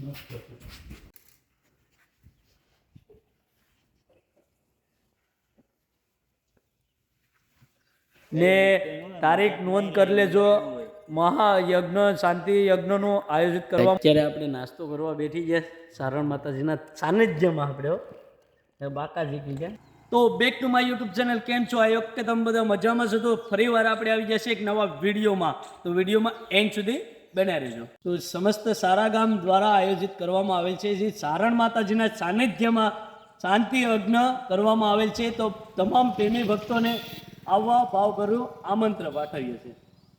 ને તારીખ નોંધ કરી લેજો. મહાયજ્ઞ શાંતિ યજ્ઞનું આયોજિત કરવા અત્યારે આપણે નાસ્તો કરવા બેઠી ગયા સારણ માતાજીના સાનિધ્યમાં આપણે બાકાજી કી તો back to my YouTube channel. કેમ છો? આ વખતે તમે બધા મજામાં છો? તો ફરી વાર આપણે આવી જશે એક નવા વિડીયોમાં. તો વિડીયોમાં એન્ડ સુધી બન્યા રહેજો. તો સમસ્ત સારા ગામ દ્વારા આયોજિત કરવામાં આવેલ છે જે સારણ માતાજીના સાનિધ્યમાં શાંતિ યજ્ઞ કરવામાં આવેલ છે. તો તમામ પ્રેમી ભક્તોને આવવા ભાવભર્યું આમંત્રણ પાઠવીએ છીએ.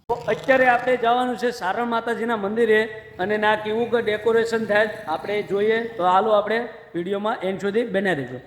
તો અત્યારે આપણે જવાનું છે સારણ માતાજીના મંદિરે અને ના કેવું કે ડેકોરેશન થાય આપણે જોઈએ. તો હાલો આપણે વિડીયોમાં એન્ડ સુધી બન્યા રહેજો.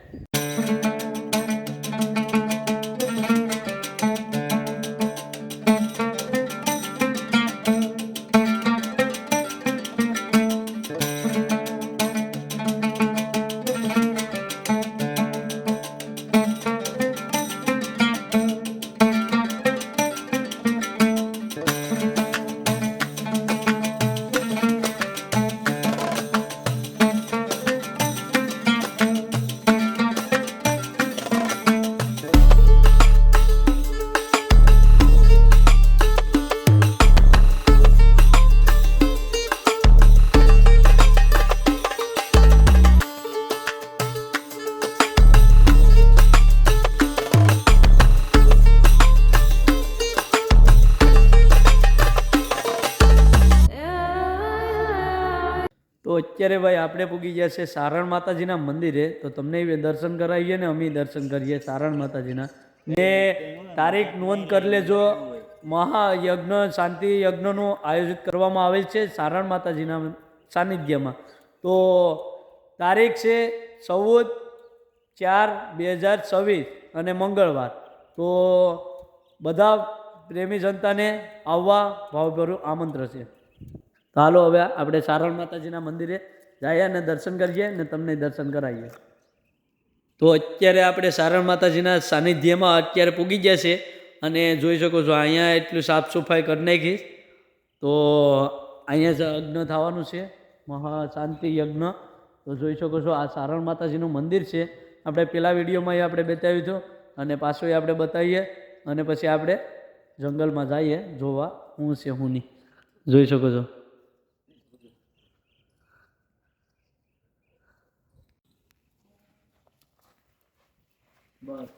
તો અત્યારે ભાઈ આપણે પૂગી ગયા છે સારણ માતાજીના મંદિરે. તો તમને દર્શન કરાવીએ ને અમે દર્શન કરીએ સારણ માતાજીના. ને તારીખ નોંધ કરી લેજો. મહાયજ્ઞ શાંતિ યજ્ઞનું આયોજિત કરવામાં આવેલ છે સારણ માતાજીના સાનિધ્યમાં. તો તારીખ છે 14/4/2026 અને મંગળવાર. તો બધા પ્રેમી જનતાને આવવા ભાવભર્યું આમંત્રણ છે. તો હાલો હવે આપણે સારણ માતાજીના મંદિરે જઈએ અને દર્શન કરીએ ને તમને દર્શન કરાવીએ. તો અત્યારે આપણે સારણ માતાજીના સાનિધ્યમાં અત્યારે પૂગી ગયા છે અને જોઈ શકો છો અહીંયા એટલું સાફ સફાઈ કરી નાખી. તો અહીંયા જ યજ્ઞ થવાનું છે મહાશાંતિ યજ્ઞ. તો જોઈ શકો છો આ સારણ માતાજીનું મંદિર છે. આપણે પેલા વિડીયોમાં આપણે બતાવ્યું હતું અને પાછું આપણે બતાવીએ અને પછી આપણે જંગલમાં જઈએ જોવા શું છે શું નહીં. જોઈ શકો છો. બસ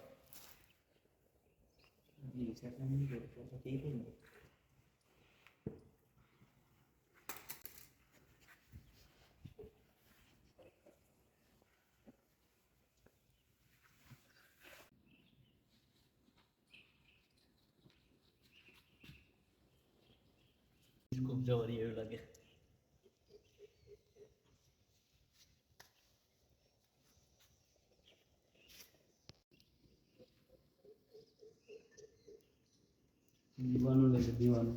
ખૂબ જવરી એવું લાગે. દીવાનું લેશે દીવાનું.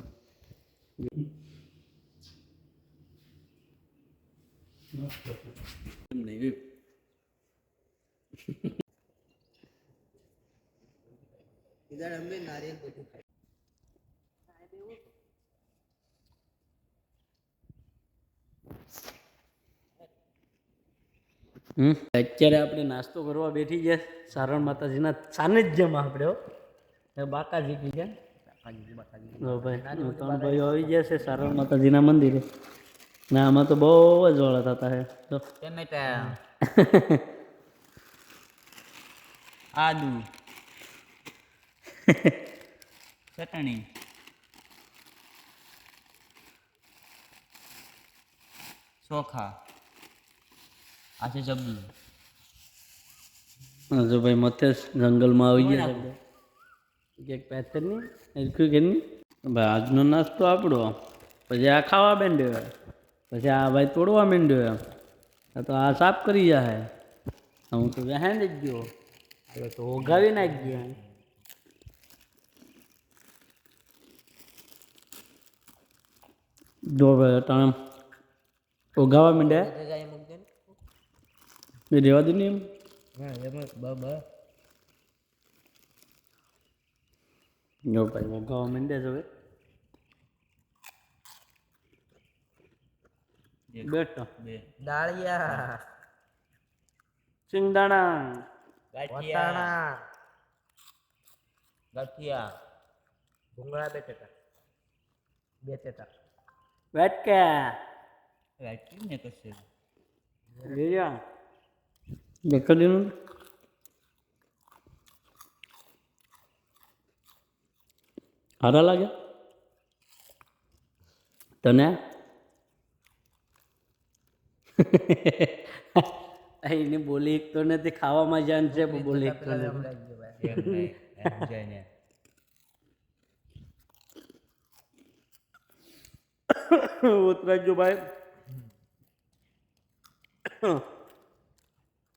इधर हमने नारियल को खाई. અત્યારે આપણે નાસ્તો કરવા બેઠી ગયા સારણ માતાજીના સાનિધ્યમાં. આપણે બાકાજી કી છે ભાઈ. ત્રણ ભાઈઓ આવી ગયા છે સારણ માતાજીના મંદિરે. ના આમાં તો બહુ જ વાળા થતા હે. તો टमाटर आलू चटनी चोखा आसे सब्जी. જો ભાઈ મથેશ જંગલમાં આવી ગયા છે. એક પેથરની હરખું કે નહીં ભાઈ. આજનો નાસ્તો આપણો. પછી આ ખાવા માંડ્યો. પછી આ ભાઈ તોડવા માંડ્યો. તો આ સાફ કરી જાય. હું તો વહેણ જ ગયો. હવે તો ઓગાવી નાખી ગયો. જો ભાઈ ટાણે ઓગાવા માંડ્યા. રેવા દે ને એમ. જો ભાઈ ઓગાવા માંડ્યા છે હવે. એક બેટ બે દાળિયા સિંગદાણા ગાંઠિયા ગાંઠિયા ભૂંગળા બેટેટા વેટકા વાટકી ને કશે બીજા બેકડીનું સારા લાગે તને એની બોલી એક તો નથી ખાવામાં જાન છે પણ બોલી એક તો નથી એમ નહીં એમ જઈને ઉતરાજો ભાઈ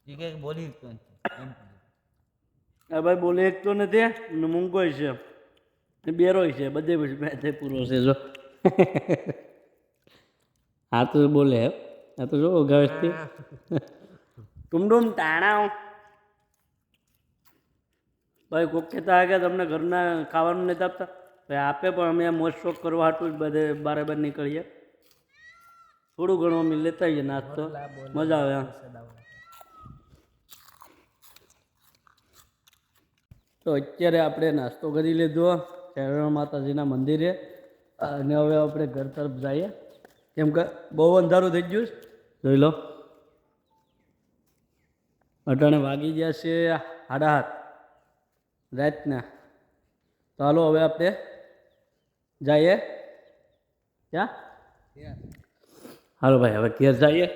એ કઈ બોલી તો નથી એમ આ ભાઈ બોલે એક તો નથી ને મૂંગોય છે ને બેરોય છે બધે મેં પૂરો છે જો આ તો બોલે હે આ તો જો ગાવસ્તી ટુમડુમ ટાણા ભાઈ કોક કહેતા કે તમને ઘરના ખાવાનું નથી આપતા ભાઈ આપે પણ અમે મોજ શોખ કરવા હાટું જ બધે બાર નીકળીએ થોડું ઘણું અમે લેતા આવીએ નાસ્તો મજા આવે આમ તો અત્યારે આપણે નાસ્તો કરી લીધો શહેરમાં માતાજીના મંદિરે અને હવે આપણે ઘર તરફ જઈએ કેમ કે બહુ અંધારું થઈ ગયું છે. જોઈ લો અટાણે વાગી ગયા છે 7:30 રાતના. તો હાલો હવે આપણે જઈએ ક્યાં હાલો ભાઈ હવે ઘેર જઈએ.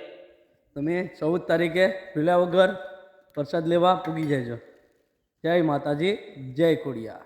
તમે 14 તારીખે ભૂલ્યા વગર પ્રસાદ લેવા પૂગી જજો. જય માતાજી જય ખોડિયા.